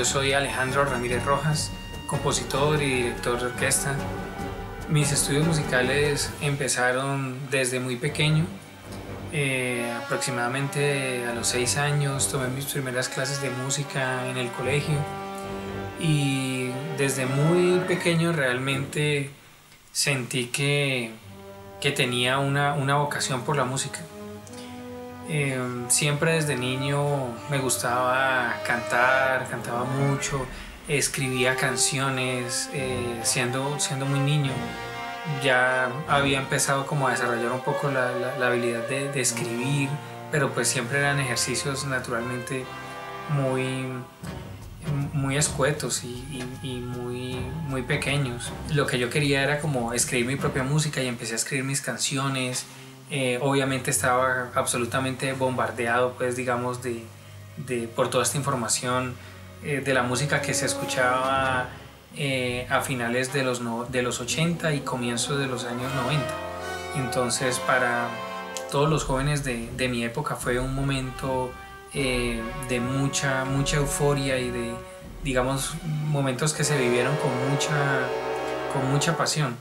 yo soy Alejandro Ramírez Rojas, compositor y director de orquesta. Mis estudios musicales empezaron desde muy pequeño. Aproximadamente a los 6 años tomé mis primeras clases de música en el colegio y desde muy pequeño realmente sentí que tenía una vocación por la música. Siempre desde niño me gustaba cantar, cantaba mucho, escribía canciones. Siendo muy niño ya había empezado como a desarrollar un poco la habilidad de escribir, pero pues siempre eran ejercicios naturalmente muy escuetos y muy pequeños. Lo que yo quería era como escribir mi propia música y empecé a escribir mis canciones. Obviamente estaba absolutamente bombardeado, pues digamos, por toda esta información de la música que se escuchaba a finales de los 80 y comienzos de los años 90. Entonces, para todos los jóvenes de mi época fue un momento de mucha euforia y de, digamos, momentos que se vivieron con mucha pasión.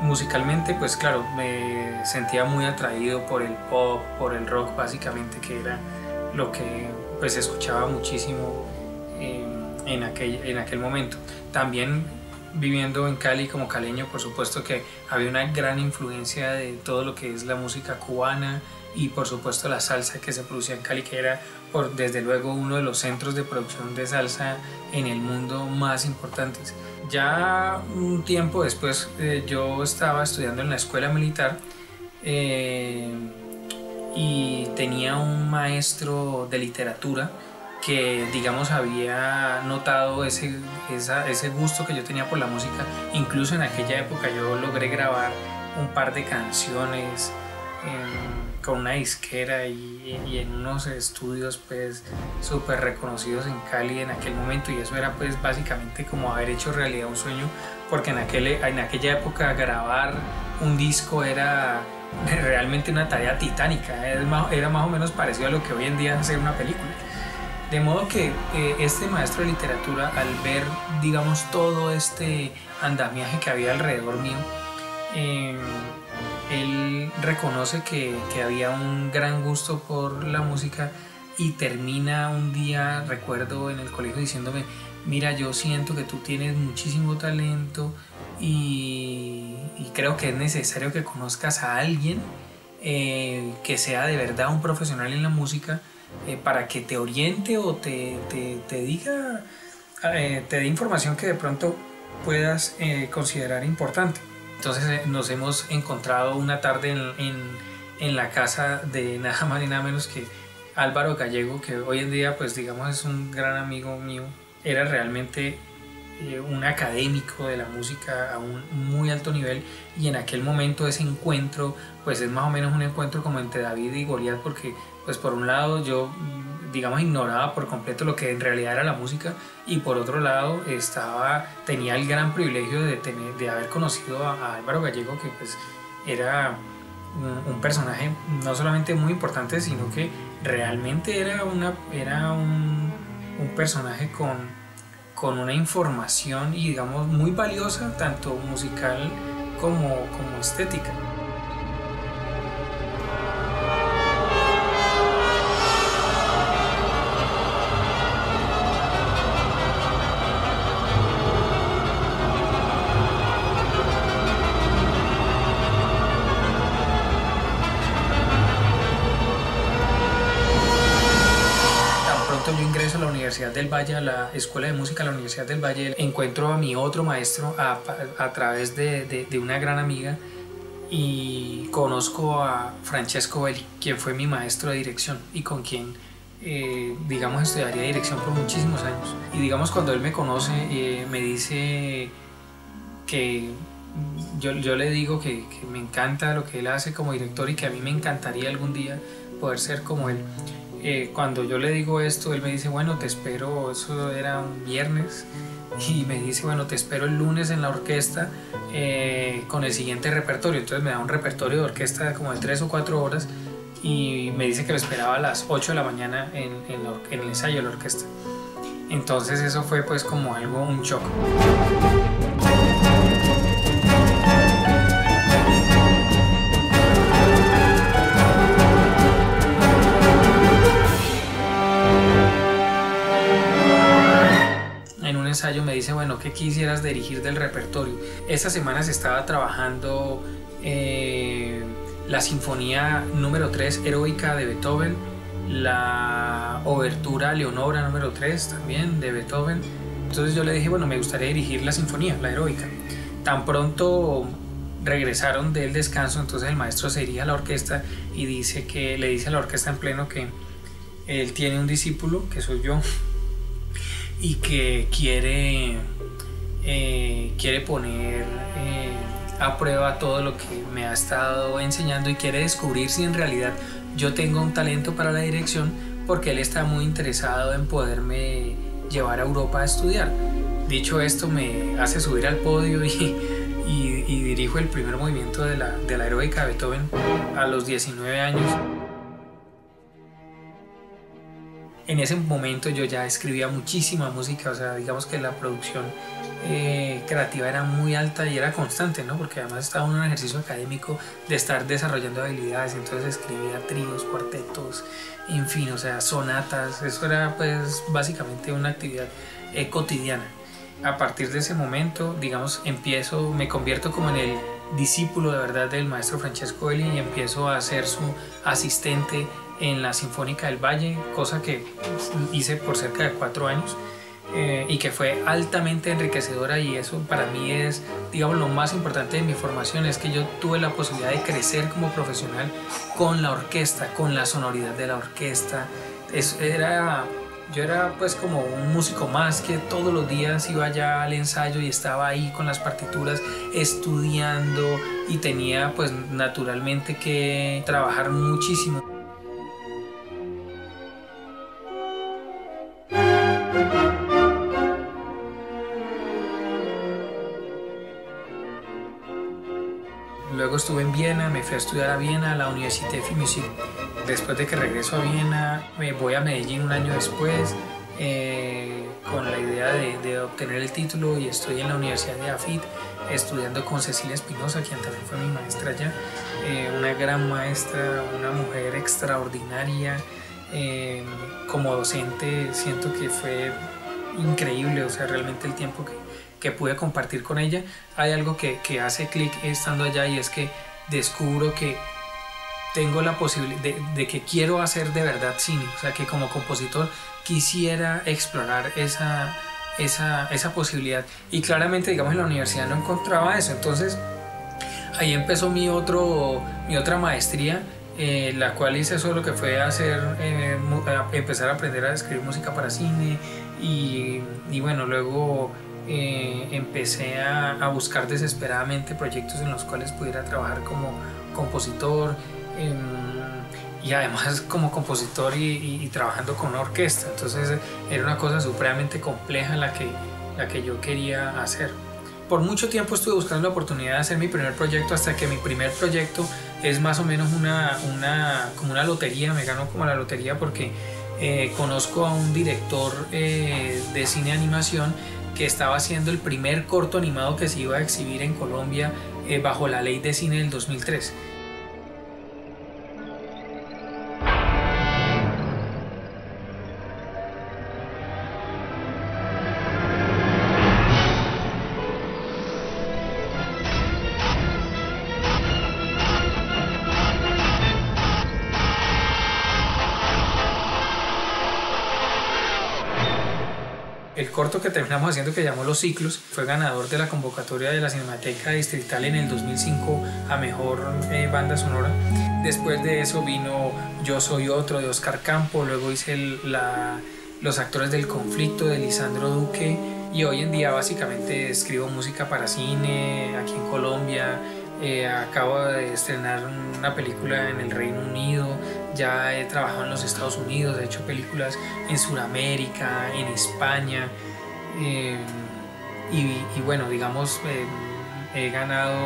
Musicalmente, pues claro, me sentía muy atraído por el pop, por el rock básicamente, que era lo que pues escuchaba muchísimo en aquel momento. También viviendo en Cali como caleño, por supuesto que había una gran influencia de todo lo que es la música cubana y por supuesto la salsa que se producía en Cali, que era desde luego uno de los centros de producción de salsa en el mundo más importantes. Ya un tiempo después yo estaba estudiando en la escuela militar y tenía un maestro de literatura que, digamos, había notado ese gusto que yo tenía por la música. Incluso en aquella época yo logré grabar un par de canciones con una disquera y en unos estudios pues súper reconocidos en Cali en aquel momento, y eso era pues básicamente como haber hecho realidad un sueño, porque en aquella época grabar un disco era realmente una tarea titánica, era más o menos parecido a lo que hoy en día es hacer una película. De modo que este maestro de literatura, al ver, digamos, todo este andamiaje que había alrededor mío, él reconoce que había un gran gusto por la música y termina un día, recuerdo, en el colegio diciéndome: mira, yo siento que tú tienes muchísimo talento y creo que es necesario que conozcas a alguien que sea de verdad un profesional en la música, para que te oriente o te diga, te dé información que de pronto puedas considerar importante. Entonces nos hemos encontrado una tarde en la casa de nada más ni nada menos que Álvaro Gallego, que hoy en día pues digamos es un gran amigo mío. Era realmente un académico de la música a un muy alto nivel, y en aquel momento ese encuentro pues es más o menos un encuentro como entre David y Goliat, porque pues por un lado yo, digamos, ignoraba por completo lo que en realidad era la música, y por otro lado tenía el gran privilegio de haber conocido a Álvaro Gallego, que pues era un personaje no solamente muy importante, sino que realmente era un personaje con una información y, digamos, muy valiosa, tanto musical como estética. Yo ingreso a la Universidad del Valle, a la Escuela de Música de la Universidad del Valle, encuentro a mi otro maestro a través de una gran amiga, y conozco a Francesco Belli, quien fue mi maestro de dirección y con quien digamos estudiaría dirección por muchísimos años. Y digamos, cuando él me conoce, me dice que yo le digo que me encanta lo que él hace como director y que a mí me encantaría algún día poder ser como él. Cuando yo le digo esto, él me dice, bueno, te espero, eso era un viernes, y me dice, bueno, te espero el lunes en la orquesta con el siguiente repertorio. Entonces me da un repertorio de orquesta como de 3 o 4 horas y me dice que lo esperaba a las 8 de la mañana en el ensayo de la orquesta. Entonces eso fue pues como algo, un shock. En un ensayo me dice, bueno, ¿qué quisieras dirigir del repertorio? Esta semana se estaba trabajando la sinfonía número 3 heroica de Beethoven, la obertura Leonora número 3 también de Beethoven. Entonces yo le dije, bueno, me gustaría dirigir la sinfonía, la heroica. Tan pronto regresaron del descanso, entonces el maestro se dirige a la orquesta y le dice a la orquesta en pleno que él tiene un discípulo, que soy yo, y que quiere poner a prueba todo lo que me ha estado enseñando y quiere descubrir si en realidad yo tengo un talento para la dirección, porque él está muy interesado en poderme llevar a Europa a estudiar. Dicho esto, me hace subir al podio y dirijo el primer movimiento de la heroica de Beethoven a los 19 años. En ese momento yo ya escribía muchísima música, o sea, digamos que la producción creativa era muy alta y era constante, ¿no? Porque además estaba en un ejercicio académico de estar desarrollando habilidades, entonces escribía tríos, cuartetos, en fin, o sea, sonatas. Eso era pues básicamente una actividad cotidiana. A partir de ese momento, digamos, me convierto como en el discípulo de verdad del maestro Francesco Belli y empiezo a ser su asistente en la Sinfónica del Valle, cosa que hice por cerca de 4 años y que fue altamente enriquecedora, y eso para mí es, digamos, lo más importante de mi formación, es que yo tuve la posibilidad de crecer como profesional con la orquesta, con la sonoridad de la orquesta. Yo era pues como un músico más que todos los días iba ya al ensayo y estaba ahí con las partituras estudiando, y tenía pues naturalmente que trabajar muchísimo. Luego estuve en Viena, me fui a estudiar a Viena, a la Universität für Musik. Después de que regreso a Viena, me voy a Medellín un año después con la idea de obtener el título, y estoy en la Universidad de AFIT estudiando con Cecilia Espinosa, quien también fue mi maestra allá. Una gran maestra, una mujer extraordinaria. Como docente siento que fue increíble, o sea, realmente el tiempo que pude compartir con ella. Hay algo que hace clic estando allá, y es que descubro que tengo la posibilidad de que quiero hacer de verdad cine, o sea, que como compositor quisiera explorar esa posibilidad, y claramente, digamos, en la universidad no encontraba eso. Entonces ahí empezó mi otra maestría, la cual hice solo que fue empezar a aprender a escribir música para cine, y bueno, luego empecé a buscar desesperadamente proyectos en los cuales pudiera trabajar como compositor, y además como compositor y trabajando con una orquesta. Entonces era una cosa supremamente compleja la que yo quería hacer. Por mucho tiempo estuve buscando la oportunidad de hacer mi primer proyecto, hasta que mi primer proyecto es más o menos como una lotería. Me gano como la lotería porque conozco a un director de cine animación que estaba haciendo el primer corto animado que se iba a exhibir en Colombia bajo la ley de cine del 2003. El corto que terminamos haciendo, que llamó Los Ciclos, fue ganador de la convocatoria de la Cinemateca Distrital en el 2005 a Mejor Banda Sonora. Después de eso vino Yo Soy Otro de Oscar Campo, luego hice Los Actores del Conflicto de Lisandro Duque, y hoy en día básicamente escribo música para cine aquí en Colombia. acabo de estrenar una película en el Reino Unido, ya he trabajado en los Estados Unidos, he hecho películas en Sudamérica, en España, y bueno, digamos, he ganado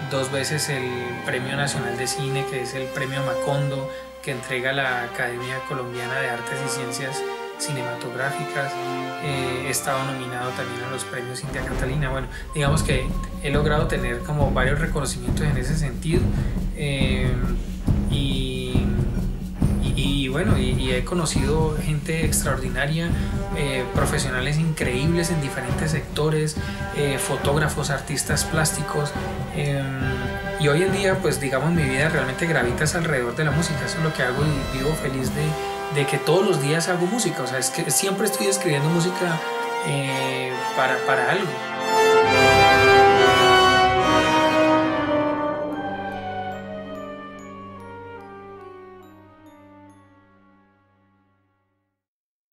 2 veces el Premio Nacional de Cine, que es el Premio Macondo, que entrega la Academia Colombiana de Artes y Ciencias Cinematográficas. He estado nominado también a los premios India Catalina. Bueno, digamos que he logrado tener como varios reconocimientos en ese sentido, y bueno, y he conocido gente extraordinaria, profesionales increíbles en diferentes sectores, fotógrafos, artistas plásticos, y hoy en día pues digamos mi vida realmente gravita alrededor de la música. Eso es lo que hago y vivo feliz de que todos los días hago música. O sea, es que siempre estoy escribiendo música para algo.